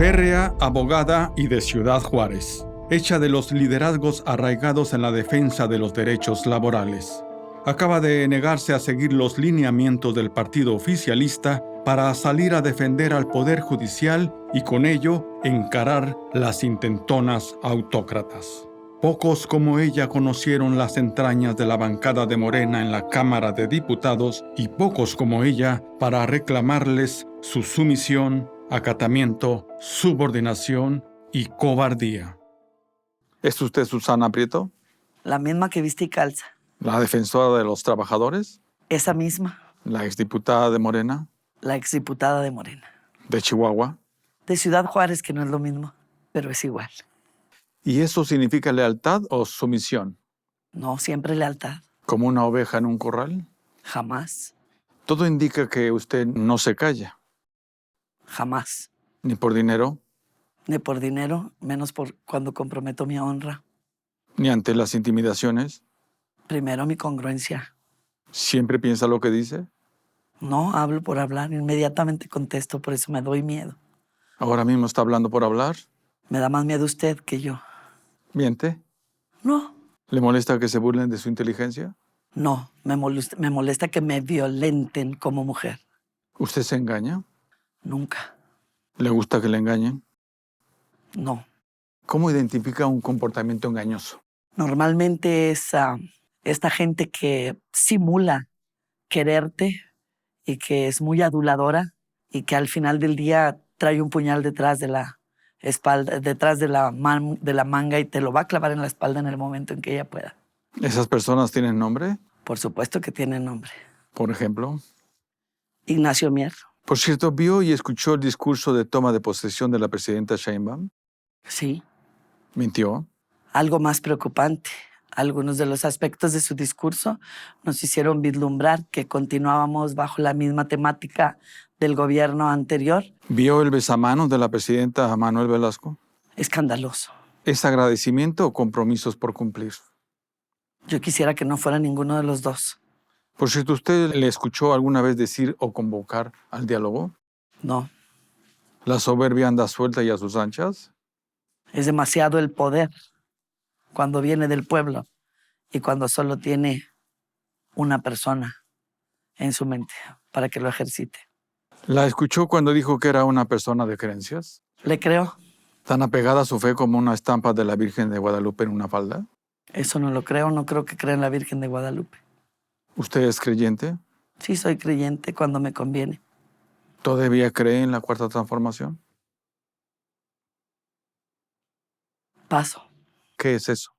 Férrea, abogada y de Ciudad Juárez, hecha de los liderazgos arraigados en la defensa de los derechos laborales. Acaba de negarse a seguir los lineamientos del partido oficialista para salir a defender al Poder Judicial y con ello encarar las intentonas autócratas. Pocos como ella conocieron las entrañas de la bancada de Morena en la Cámara de Diputados y pocos como ella para reclamarles su sumisión, acatamiento, subordinación y cobardía. ¿Es usted Susana Prieto? La misma que viste y calza. ¿La defensora de los trabajadores? Esa misma. ¿La exdiputada de Morena? La exdiputada de Morena. ¿De Chihuahua? De Ciudad Juárez, que no es lo mismo, pero es igual. ¿Y eso significa lealtad o sumisión? No, siempre lealtad. ¿Como una oveja en un corral? Jamás. Todo indica que usted no se calla. Jamás. ¿Ni por dinero? Ni por dinero, menos por cuando comprometo mi honra. ¿Ni ante las intimidaciones? Primero mi congruencia. ¿Siempre piensa lo que dice? No, hablo por hablar, inmediatamente contesto, por eso me doy miedo. ¿Ahora mismo está hablando por hablar? Me da más miedo usted que yo. ¿Miente? No. ¿Le molesta que se burlen de su inteligencia? No, me molesta que me violenten como mujer. ¿Usted se engaña? Nunca. ¿Le gusta que le engañen? No. ¿Cómo identifica un comportamiento engañoso? Normalmente es esta gente que simula quererte y que es muy aduladora y que al final del día trae un puñal detrás de la espalda, detrás de la manga y te lo va a clavar en la espalda en el momento en que ella pueda. ¿Esas personas tienen nombre? Por supuesto que tienen nombre. Por ejemplo. Ignacio Mier. Por cierto, ¿vio y escuchó el discurso de toma de posesión de la presidenta Sheinbaum? Sí. ¿Mintió? Algo más preocupante. Algunos de los aspectos de su discurso nos hicieron vislumbrar que continuábamos bajo la misma temática del gobierno anterior. ¿Vio el besamanos de la presidenta Manuel Velasco? Escandaloso. ¿Es agradecimiento o compromisos por cumplir? Yo quisiera que no fuera ninguno de los dos. Por cierto, ¿usted le escuchó alguna vez decir o convocar al diálogo? No. ¿La soberbia anda suelta y a sus anchas? Es demasiado el poder cuando viene del pueblo y cuando solo tiene una persona en su mente para que lo ejercite. ¿La escuchó cuando dijo que era una persona de creencias? ¿Le creo? ¿Tan apegada a su fe como una estampa de la Virgen de Guadalupe en una falda? Eso no lo creo, no creo que crea en la Virgen de Guadalupe. ¿Usted es creyente? Sí, soy creyente cuando me conviene. ¿Todavía cree en la Cuarta Transformación? Paso. ¿Qué es eso?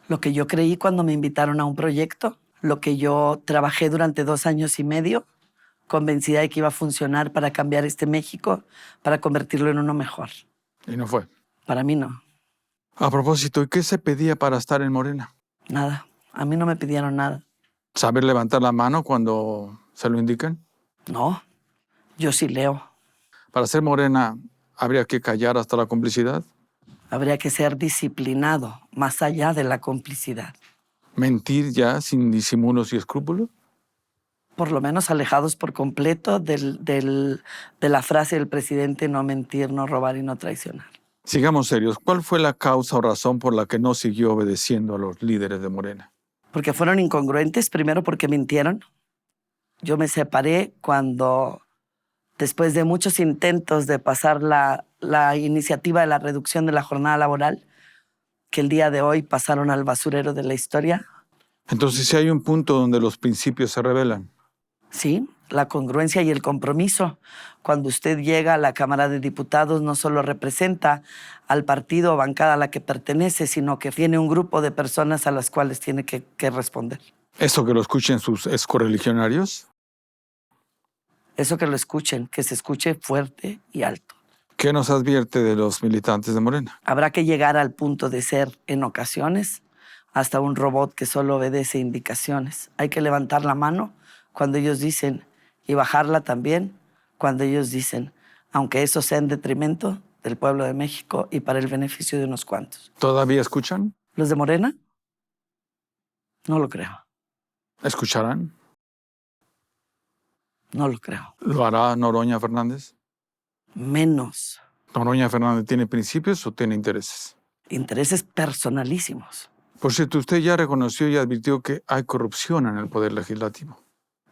Lo que yo creí cuando me invitaron a un proyecto, lo que yo trabajé durante 2 años y medio, convencida de que iba a funcionar para cambiar este México, para convertirlo en uno mejor. Y no fue. Para mí no. A propósito, ¿y qué se pedía para estar en Morena? Nada. A mí no me pidieron nada. ¿Saber levantar la mano cuando se lo indican? No. Yo sí leo. Para ser Morena, ¿habría que callar hasta la complicidad? Habría que ser disciplinado, más allá de la complicidad. ¿Mentir ya sin disimulos y escrúpulos? Por lo menos alejados por completo de la frase del presidente: no mentir, no robar y no traicionar. Sigamos serios. ¿Cuál fue la causa o razón por la que no siguió obedeciendo a los líderes de Morena? Porque fueron incongruentes, primero porque mintieron. Yo me separé cuando, después de muchos intentos de pasar la iniciativa de la reducción de la jornada laboral, que el día de hoy pasaron al basurero de la historia. Entonces, si hay un punto donde los principios se revelan. Sí, la congruencia y el compromiso. Cuando usted llega a la Cámara de Diputados, no solo representa al partido o bancada a la que pertenece, sino que tiene un grupo de personas a las cuales tiene que responder. ¿Eso que lo escuchen sus excorreligionarios? Eso que lo escuchen, que se escuche fuerte y alto. ¿Qué nos advierte de los militantes de Morena? Habrá que llegar al punto de ser, en ocasiones, hasta un robot que solo obedece indicaciones. Hay que levantar la mano cuando ellos dicen, y bajarla también cuando ellos dicen, aunque eso sea en detrimento del pueblo de México y para el beneficio de unos cuantos. ¿Todavía escuchan? ¿Los de Morena? No lo creo. ¿Escucharán? No lo creo. ¿Lo hará Noroña Fernández? Menos. ¿Noroña Fernández tiene principios o tiene intereses? Intereses personalísimos. Por cierto, usted ya reconoció y advirtió que hay corrupción en el Poder Legislativo.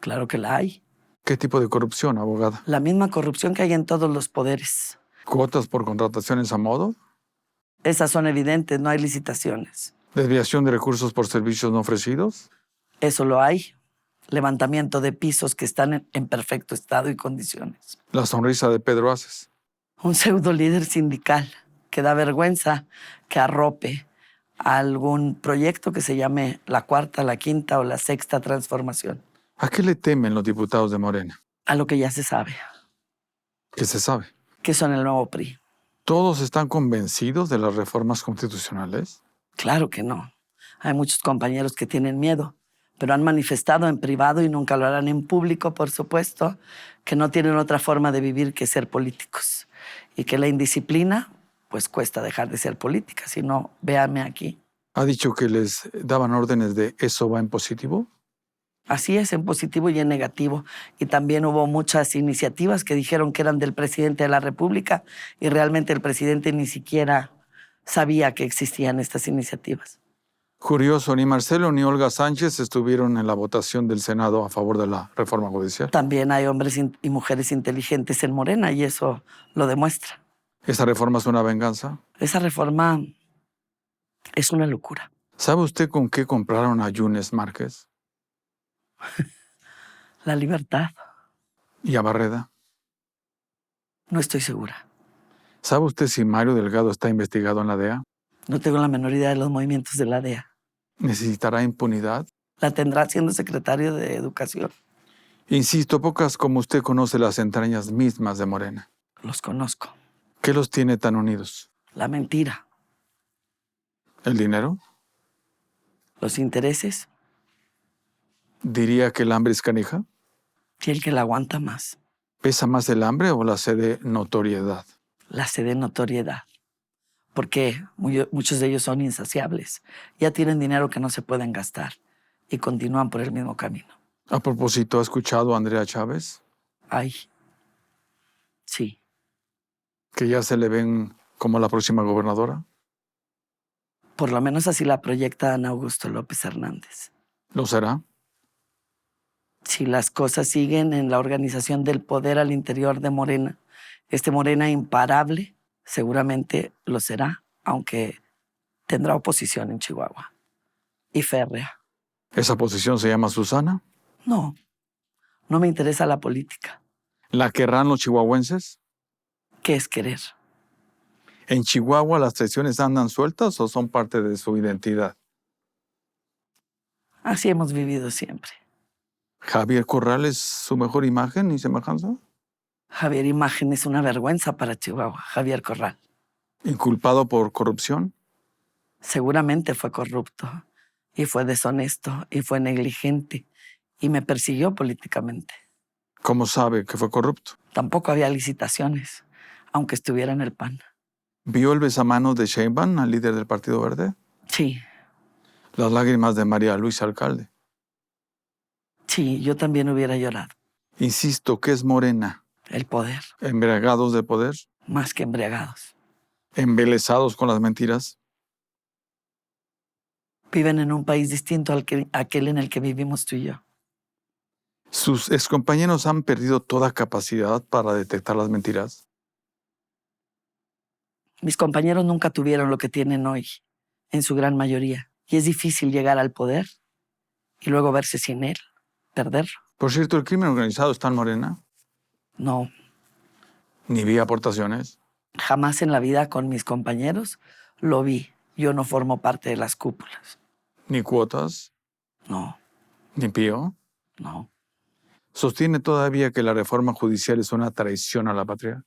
Claro que la hay. ¿Qué tipo de corrupción, abogada? La misma corrupción que hay en todos los poderes. ¿Cuotas por contrataciones a modo? Esas son evidentes, no hay licitaciones. ¿Desviación de recursos por servicios no ofrecidos? Eso lo hay. Levantamiento de pisos que están en perfecto estado y condiciones. La sonrisa de Pedro Aces. Un pseudo líder sindical que da vergüenza que arrope a algún proyecto que se llame la cuarta, la quinta o la sexta transformación. ¿A qué le temen los diputados de Morena? A lo que ya se sabe, ¿Qué se sabe? que son el nuevo PRI. ¿Todos están convencidos de las reformas constitucionales? Claro que no. Hay muchos compañeros que tienen miedo, pero han manifestado en privado y nunca lo harán en público, por supuesto, que no tienen otra forma de vivir que ser políticos y que la indisciplina, pues cuesta dejar de ser política. Si no, véanme aquí. ¿Ha dicho que les daban órdenes de eso va en positivo? Así es, en positivo y en negativo. Y también hubo muchas iniciativas que dijeron que eran del presidente de la República y realmente el presidente ni siquiera sabía que existían estas iniciativas. Curioso, ni Marcelo ni Olga Sánchez estuvieron en la votación del Senado a favor de la reforma judicial. También hay hombres y mujeres inteligentes en Morena y eso lo demuestra. ¿Esa reforma es una venganza? Esa reforma es una locura. ¿Sabe usted con qué compraron a Yunes Márquez La libertad, y a Barreda? no estoy segura. ¿Sabe usted si Mario Delgado está investigado en la DEA? No tengo la menor idea de los movimientos de la DEA. ¿Necesitará impunidad? La tendrá siendo secretario de Educación. Insisto, pocas como usted conoce las entrañas mismas de Morena. Los conozco. ¿Qué los tiene tan unidos? La mentira, ¿El dinero? los intereses ¿Diría que el hambre es canija? y el que la aguanta más. ¿Pesa más el hambre o la sed de notoriedad? La sed de notoriedad. Porque muchos de ellos son insaciables. Ya tienen dinero que no se pueden gastar y continúan por el mismo camino. A propósito, ¿ha escuchado a Andrea Chávez? Ay, sí. ¿Que ya se le ven como la próxima gobernadora? Por lo menos así la proyecta Ana Augusto López Hernández. ¿Lo será? Si las cosas siguen en la organización del poder al interior de Morena, este Morena imparable seguramente lo será, aunque tendrá oposición en Chihuahua. Y férrea. ¿Esa posición se llama Susana? No, no me interesa la política. ¿La querrán los chihuahuenses? ¿Qué es querer? ¿En Chihuahua las traiciones andan sueltas o son parte de su identidad? Así hemos vivido siempre. ¿Javier Corral es su mejor imagen y semejanza? Javier Imagen es una vergüenza para Chihuahua, Javier Corral. ¿Inculpado por corrupción? Seguramente fue corrupto y fue deshonesto y fue negligente y me persiguió políticamente. ¿Cómo sabe que fue corrupto? Tampoco había licitaciones, aunque estuviera en el PAN. ¿Vio el besamanos de Sheinbaum, al líder del Partido Verde? Sí, Las lágrimas de María Luisa Alcalde. sí, yo también hubiera llorado. Insisto, ¿qué es Morena? El poder, ¿Embriagados de poder? más que embriagados. ¿Embelesados con las mentiras? Viven en un país distinto a aquel en el que vivimos tú y yo. ¿Sus excompañeros han perdido toda capacidad para detectar las mentiras? Mis compañeros nunca tuvieron lo que tienen hoy, en su gran mayoría. Y es difícil llegar al poder y luego verse sin él, perderlo. Por cierto, ¿el crimen organizado está en Morena? No, ¿Ni vi aportaciones? jamás en la vida con mis compañeros lo vi. Yo no formo parte de las cúpulas. ¿Ni cuotas? No, ¿Ni pío? no. ¿Sostiene todavía que la reforma judicial es una traición a la patria?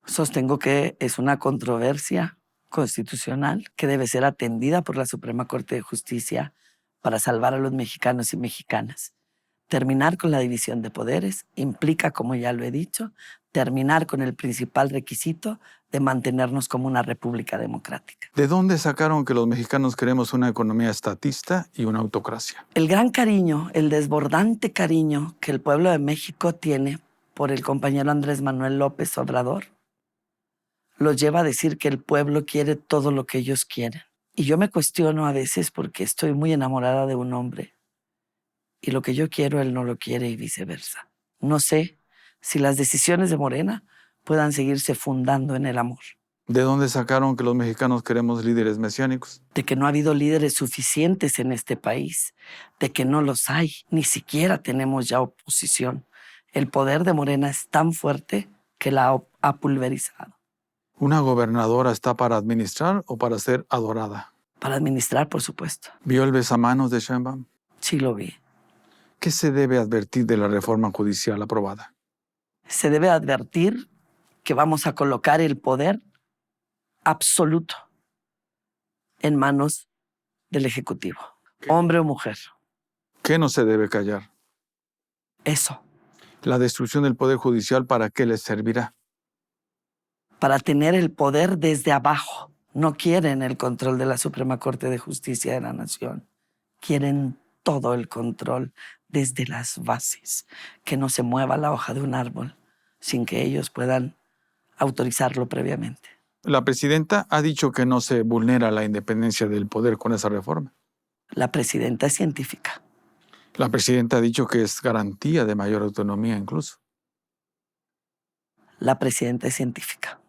Sostengo que es una controversia constitucional que debe ser atendida por la Suprema Corte de Justicia para salvar a los mexicanos y mexicanas. Terminar con la división de poderes implica, como ya lo he dicho, terminar con el principal requisito de mantenernos como una república democrática. ¿De dónde sacaron que los mexicanos queremos una economía estatista y una autocracia? El gran cariño, el desbordante cariño que el pueblo de México tiene por el compañero Andrés Manuel López Obrador los lleva a decir que el pueblo quiere todo lo que ellos quieren. Y yo me cuestiono a veces porque estoy muy enamorada de un hombre y lo que yo quiero él no lo quiere y viceversa. No sé si las decisiones de Morena puedan seguirse fundando en el amor. ¿De dónde sacaron que los mexicanos queremos líderes mesiánicos? De que no ha habido líderes suficientes en este país, de que no los hay, ni siquiera tenemos ya oposición. El poder de Morena es tan fuerte que la ha pulverizado. ¿Una gobernadora está para administrar o para ser adorada? Para administrar, por supuesto. ¿Vio el besamanos de Sheinbaum? Sí lo vi. ¿Qué se debe advertir de la reforma judicial aprobada? Se debe advertir que vamos a colocar el poder absoluto en manos del Ejecutivo, hombre o mujer. ¿Qué no se debe callar? Eso, La destrucción del Poder Judicial, ¿para qué les servirá? para tener el poder desde abajo. No quieren el control de la Suprema Corte de Justicia de la Nación. Quieren todo el control desde las bases, que no se mueva la hoja de un árbol sin que ellos puedan autorizarlo previamente. La presidenta ha dicho que no se vulnera la independencia del poder con esa reforma. La presidenta es científica. La presidenta ha dicho que es garantía de mayor autonomía incluso. La presidenta es científica.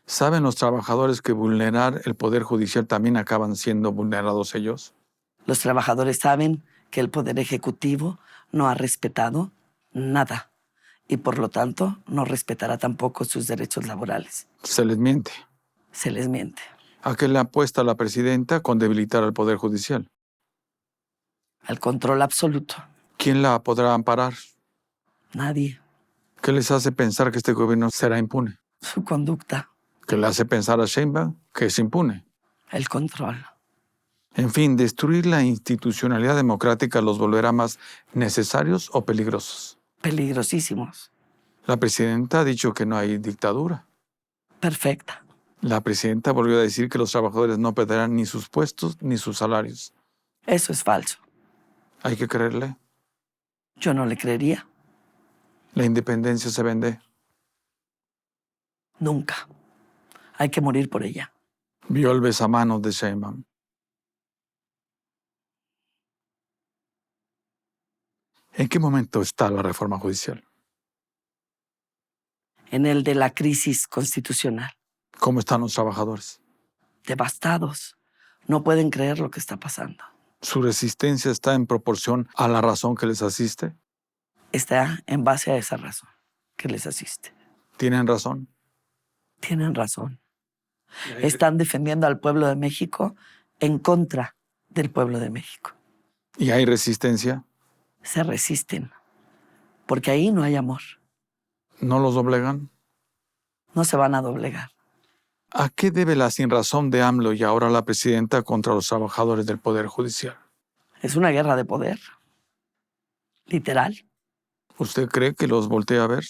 ¿Saben los trabajadores que vulnerar el Poder Judicial también acaban siendo vulnerados ellos? Los trabajadores saben que el Poder Ejecutivo no ha respetado nada y por lo tanto no respetará tampoco sus derechos laborales. Se les miente. Se les miente. ¿A qué le apuesta la presidenta con debilitar al Poder Judicial? Al control absoluto. ¿Quién la podrá amparar? Nadie. ¿Qué les hace pensar que este gobierno será impune? Su conducta. ¿Qué le hace pensar a Sheinbaum que es impune? El control. En fin, destruir la institucionalidad democrática los volverá más necesarios o peligrosos. Peligrosísimos. La presidenta ha dicho que no hay dictadura. Perfecta. La presidenta volvió a decir que los trabajadores no perderán ni sus puestos ni sus salarios. Eso es falso. ¿Hay que creerle? Yo no le creería. La independencia se vende. Nunca. Hay que morir por ella. Vio el besamanos de Sheinbaum. ¿En qué momento está la reforma judicial? En el de la crisis constitucional. ¿Cómo están los trabajadores? Devastados. No pueden creer lo que está pasando. ¿Su resistencia está en proporción a la razón que les asiste? Está en base a esa razón que les asiste. ¿Tienen razón? Tienen razón. Están defendiendo al pueblo de México en contra del pueblo de México. ¿Y hay resistencia? Se resisten, porque ahí no hay amor. ¿No los doblegan? No se van a doblegar. ¿A qué debe la sinrazón de AMLO y ahora la presidenta contra los trabajadores del Poder Judicial? Es una guerra de poder. Literal. ¿Usted cree que los voltea a ver?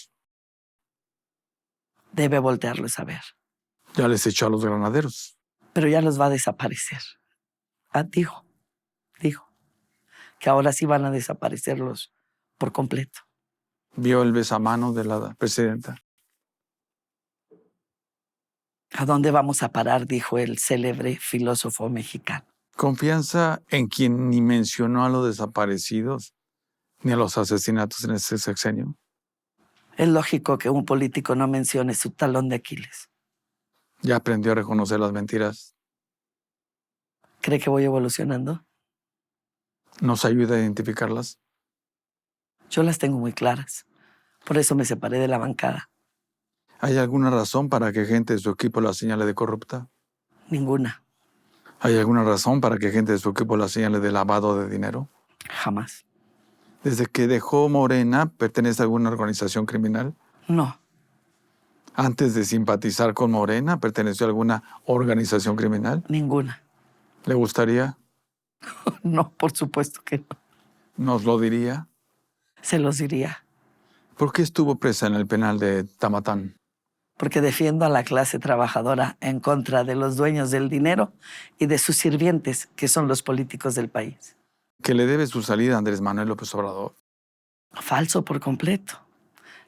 Debe voltearlos a ver. Ya les echó a los granaderos. Pero ya los va a desaparecer. Dijo que ahora sí van a desaparecerlos por completo. Vio el besamanos de la presidenta. ¿A dónde vamos a parar?, dijo el célebre filósofo mexicano. ¿Confianza en quien ni mencionó a los desaparecidos ni a los asesinatos en este sexenio? Es lógico que un político no mencione su talón de Aquiles. ¿Ya aprendió a reconocer las mentiras? ¿Cree que voy evolucionando? ¿Nos ayuda a identificarlas? Yo las tengo muy claras. Por eso me separé de la bancada. ¿Hay alguna razón para que gente de su equipo la señale de corrupta? Ninguna. ¿Hay alguna razón para que gente de su equipo la señale de lavado de dinero? Jamás. ¿Desde que dejó Morena, pertenece a alguna organización criminal? No. ¿Antes de simpatizar con Morena, perteneció a alguna organización criminal? Ninguna. ¿Le gustaría? No, por supuesto que no. ¿Nos lo diría? Se los diría. ¿Por qué estuvo presa en el penal de Tamatán? Porque defiendo a la clase trabajadora en contra de los dueños del dinero y de sus sirvientes, que son los políticos del país. ¿Que le debe su salida a Andrés Manuel López Obrador? Falso por completo.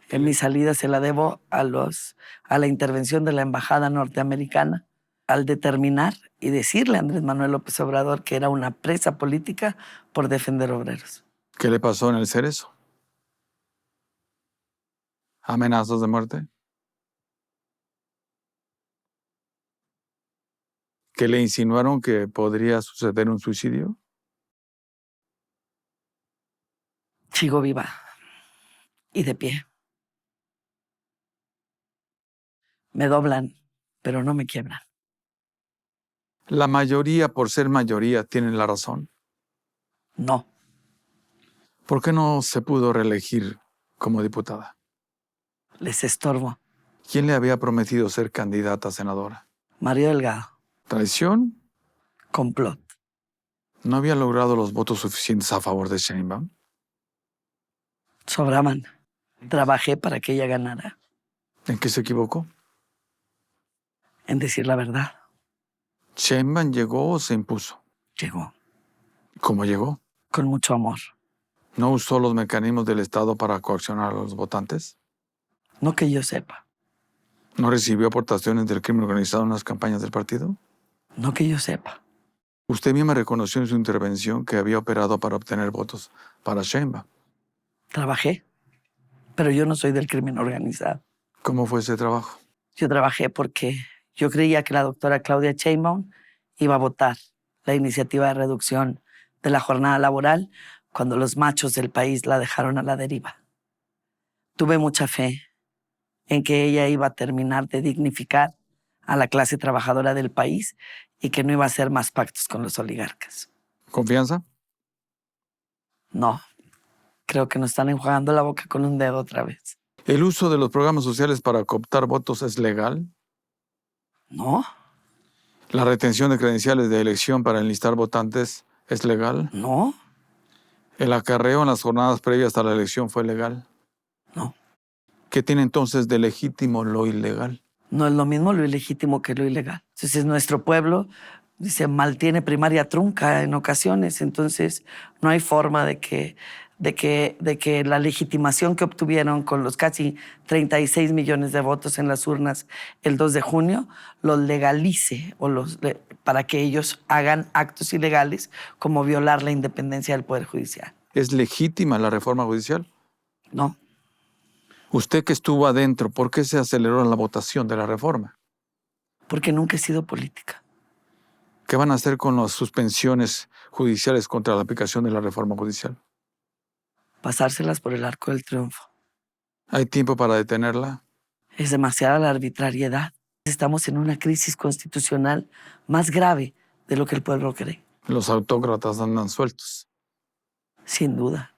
En mi salida se la debo a la intervención de la embajada norteamericana al determinar y decirle a Andrés Manuel López Obrador que era una presa política por defender obreros. ¿Qué le pasó en el Cerezo? ¿Amenazas de muerte? ¿Que le insinuaron que podría suceder un suicidio? Sigo viva y de pie. Me doblan, pero no me quiebran. La mayoría, por ser mayoría, tienen la razón. No. ¿Por qué no se pudo reelegir como diputada? Les estorbo. ¿Quién le había prometido ser candidata a senadora? Mario Delgado. ¿Traición? Complot. ¿No había logrado los votos suficientes a favor de Sheinbaum? Sobraban. Trabajé para que ella ganara. ¿En qué se equivocó? En decir la verdad. ¿Sheinbaum llegó o se impuso? Llegó. ¿Cómo llegó? Con mucho amor. ¿No usó los mecanismos del Estado para coaccionar a los votantes? No que yo sepa. ¿No recibió aportaciones del crimen organizado en las campañas del partido? No que yo sepa. Usted misma reconoció en su intervención que había operado para obtener votos para Sheinbaum. Trabajé. Pero yo no soy del crimen organizado. ¿Cómo fue ese trabajo? Yo trabajé porque yo creía que la doctora Claudia Sheinbaum iba a votar la iniciativa de reducción de la jornada laboral cuando los machos del país la dejaron a la deriva. Tuve mucha fe en que ella iba a terminar de dignificar a la clase trabajadora del país y que no iba a hacer más pactos con los oligarcas. ¿Confianza? No, creo que nos están enjuagando la boca con un dedo otra vez. ¿El uso de los programas sociales para cooptar votos es legal? No, ¿La retención de credenciales de elección para enlistar votantes es legal? no, ¿El acarreo en las jornadas previas a la elección fue legal? no. ¿Qué tiene entonces de legítimo lo ilegal? No es lo mismo lo ilegítimo que lo ilegal. Entonces nuestro pueblo, dice, maltiene primaria trunca en ocasiones. Entonces no hay forma de que la legitimación que obtuvieron con los casi 36 millones de votos en las urnas el 2 de junio los legalice para que ellos hagan actos ilegales como violar la independencia del Poder Judicial. ¿Es legítima la reforma judicial? No. Usted que estuvo adentro, ¿por qué se aceleró la votación de la reforma? Porque nunca he sido política. ¿Qué van a hacer con las suspensiones judiciales contra la aplicación de la reforma judicial? Pasárselas por el arco del triunfo. ¿Hay tiempo para detenerla? Es demasiada la arbitrariedad. Estamos en una crisis constitucional más grave de lo que el pueblo cree. Los autócratas andan sueltos. Sin duda.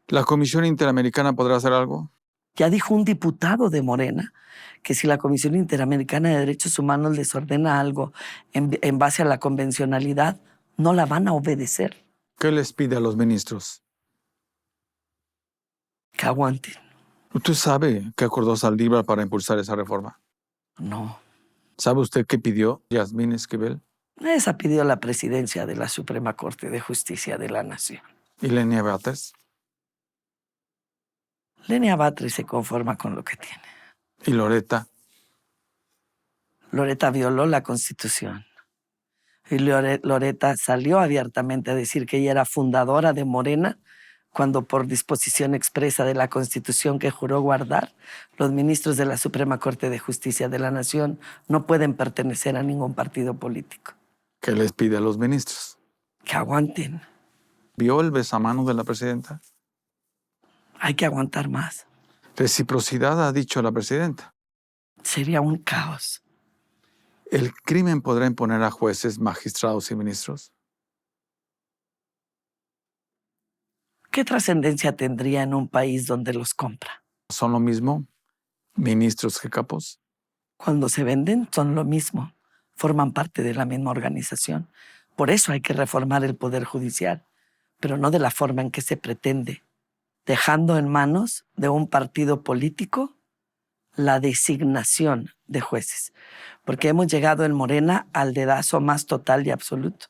¿La Comisión Interamericana podrá hacer algo? Ya dijo un diputado de Morena que si la Comisión Interamericana de Derechos Humanos les ordena algo en base a la convencionalidad, no la van a obedecer. ¿Qué les pide a los ministros? Que aguanten. ¿Usted sabe qué acordó Saldívar para impulsar esa reforma? No. ¿Sabe usted qué pidió Yasmín Esquivel? Esa pidió la presidencia de la Suprema Corte de Justicia de la Nación. ¿Y Lenia Batres? Lenia Batres se conforma con lo que tiene. ¿Y Loreta? Loreta violó la Constitución. Y Loreta salió abiertamente a decir que ella era fundadora de Morena cuando por disposición expresa de la Constitución que juró guardar, los ministros de la Suprema Corte de Justicia de la Nación no pueden pertenecer a ningún partido político. ¿Qué les pide a los ministros? Que aguanten. ¿Vio el besamanos de la presidenta? Hay que aguantar más. Reciprocidad, ha dicho la presidenta. Sería un caos. ¿El crimen podrá imponer a jueces, magistrados y ministros? ¿Qué trascendencia tendría en un país donde los compra? ¿Son lo mismo ministros que capos? Cuando se venden, son lo mismo. Forman parte de la misma organización. Por eso hay que reformar el Poder Judicial, pero no de la forma en que se pretende, dejando en manos de un partido político la designación de jueces, porque hemos llegado en Morena al dedazo más total y absoluto.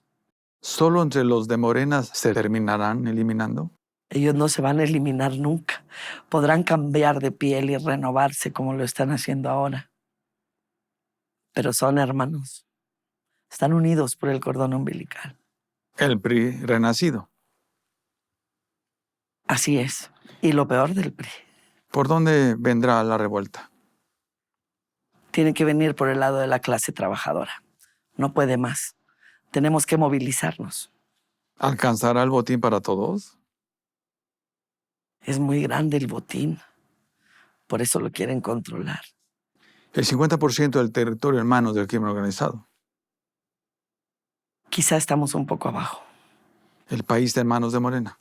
¿Solo entre los de Morena se terminarán eliminando? Ellos no se van a eliminar nunca. Podrán cambiar de piel y renovarse como lo están haciendo ahora. Pero son hermanos. Están unidos por el cordón umbilical. El PRI renacido. Así es. Y lo peor del PRI. ¿Por dónde vendrá la revuelta? Tiene que venir por el lado de la clase trabajadora. No puede más. Tenemos que movilizarnos. ¿Alcanzará el botín para todos? Es muy grande el botín. Por eso lo quieren controlar. El 50% del territorio en manos del crimen organizado. Quizá estamos un poco abajo. El país está en manos de Morena.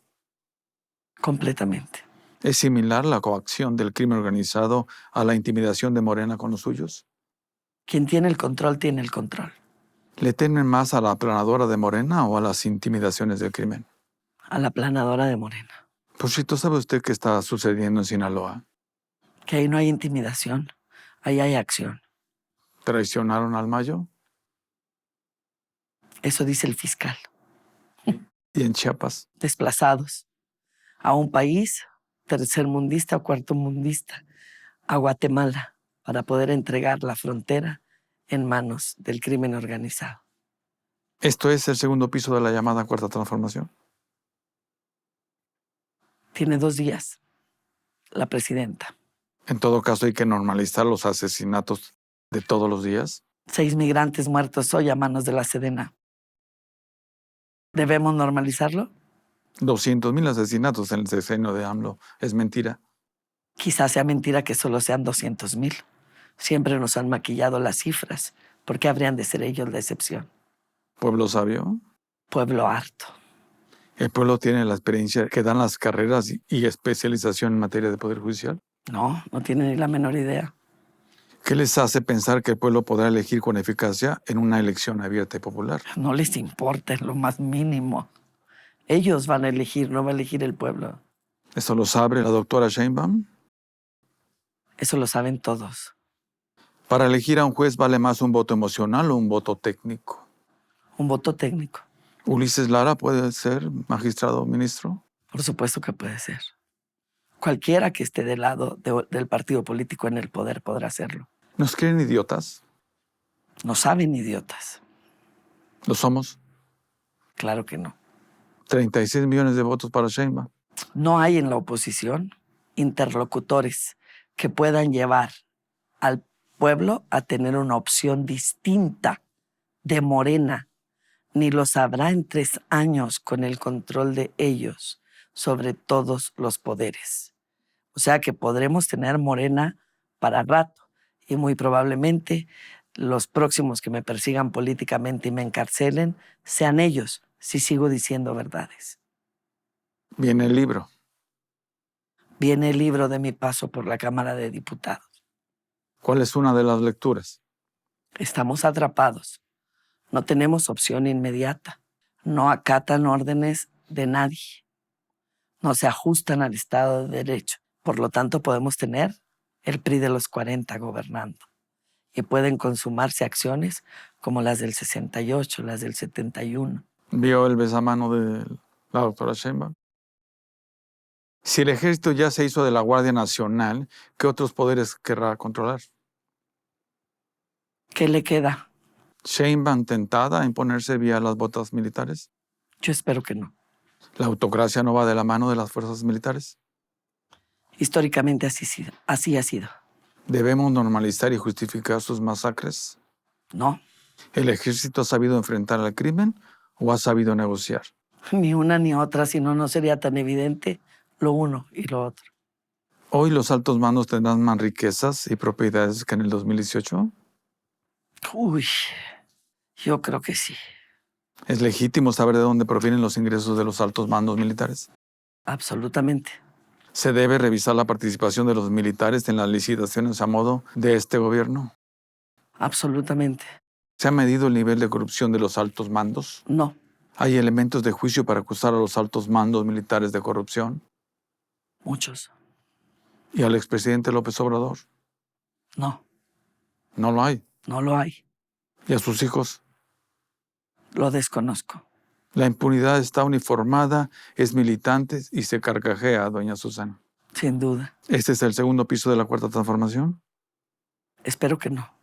Completamente. ¿Es similar la coacción del crimen organizado a la intimidación de Morena con los suyos? Quien tiene el control, tiene el control. ¿Le temen más a la aplanadora de Morena o a las intimidaciones del crimen? A la planadora de Morena. Por cierto, ¿sabe usted qué está sucediendo en Sinaloa? Que ahí no hay intimidación. Ahí hay acción. ¿Traicionaron al Mayo? Eso dice el fiscal. ¿Y en Chiapas? Desplazados a un país tercermundista o cuartomundista, a Guatemala, para poder entregar la frontera en manos del crimen organizado. ¿Esto es el segundo piso de la llamada Cuarta Transformación? Tiene 2 días la presidenta. En todo caso, hay que normalizar los asesinatos de todos los días. 6 migrantes muertos hoy a manos de la Sedena. ¿Debemos normalizarlo? 200,000 asesinatos en el sexenio de AMLO. ¿Es mentira? Quizás sea mentira que solo sean 200,000. Siempre nos han maquillado las cifras. ¿Por qué habrían de ser ellos la excepción? ¿Pueblo sabio? Pueblo harto. ¿El pueblo tiene la experiencia que dan las carreras y especialización en materia de poder judicial? No tiene ni la menor idea. ¿Qué les hace pensar que el pueblo podrá elegir con eficacia en una elección abierta y popular? No les importa en lo más mínimo. Ellos van a elegir, no va a elegir el pueblo. ¿Eso lo sabe la doctora Sheinbaum? Eso lo saben todos. Para elegir a un juez vale más un voto emocional o un voto técnico. Un voto técnico. ¿Ulises Lara puede ser magistrado o ministro? Por supuesto que puede ser. Cualquiera que esté del lado del partido político en el poder podrá hacerlo. ¿Nos creen idiotas? No saben idiotas. ¿Lo somos? Claro que no. 36 millones de votos para Sheinbaum. No hay en la oposición interlocutores que puedan llevar al pueblo a tener una opción distinta de Morena, ni lo sabrá en 3 años con el control de ellos sobre todos los poderes. O sea que podremos tener Morena para rato y muy probablemente los próximos que me persigan políticamente y me encarcelen sean ellos, si sigo diciendo verdades. Viene el libro. Viene el libro de mi paso por la Cámara de Diputados. ¿Cuál es una de las lecturas? Estamos atrapados. No tenemos opción inmediata. No acatan órdenes de nadie. No se ajustan al Estado de Derecho. Por lo tanto, podemos tener el PRI de los 40 gobernando. Y pueden consumarse acciones como las del 68, las del 71. ¿Vio el besamano de la doctora Sheinbaum? Si el ejército ya se hizo de la Guardia Nacional, ¿qué otros poderes querrá controlar? ¿Qué le queda? ¿Sheinbaum tentada a imponerse vía las botas militares? Yo espero que no. ¿La autocracia no va de la mano de las fuerzas militares? Históricamente así ha sido. ¿Debemos normalizar y justificar sus masacres? No, ¿El ejército ha sabido enfrentar al crimen o ha sabido negociar? ni una ni otra, si no, no sería tan evidente lo uno y lo otro. ¿Hoy los altos mandos tendrán más riquezas y propiedades que en el 2018? Uy, yo creo que sí. ¿Es legítimo saber de dónde provienen los ingresos de los altos mandos militares? Absolutamente. ¿Se debe revisar la participación de los militares en las licitaciones a modo de este gobierno? Absolutamente. ¿Se ha medido el nivel de corrupción de los altos mandos? No, ¿Hay elementos de juicio para acusar a los altos mandos militares de corrupción? muchos. ¿Y al expresidente López Obrador? No, No lo hay. no lo hay. ¿Y a sus hijos? Lo desconozco. La impunidad está uniformada, es militante y se carcajea, doña Susana. Sin duda. ¿Este es el segundo piso de la Cuarta Transformación? Espero que no.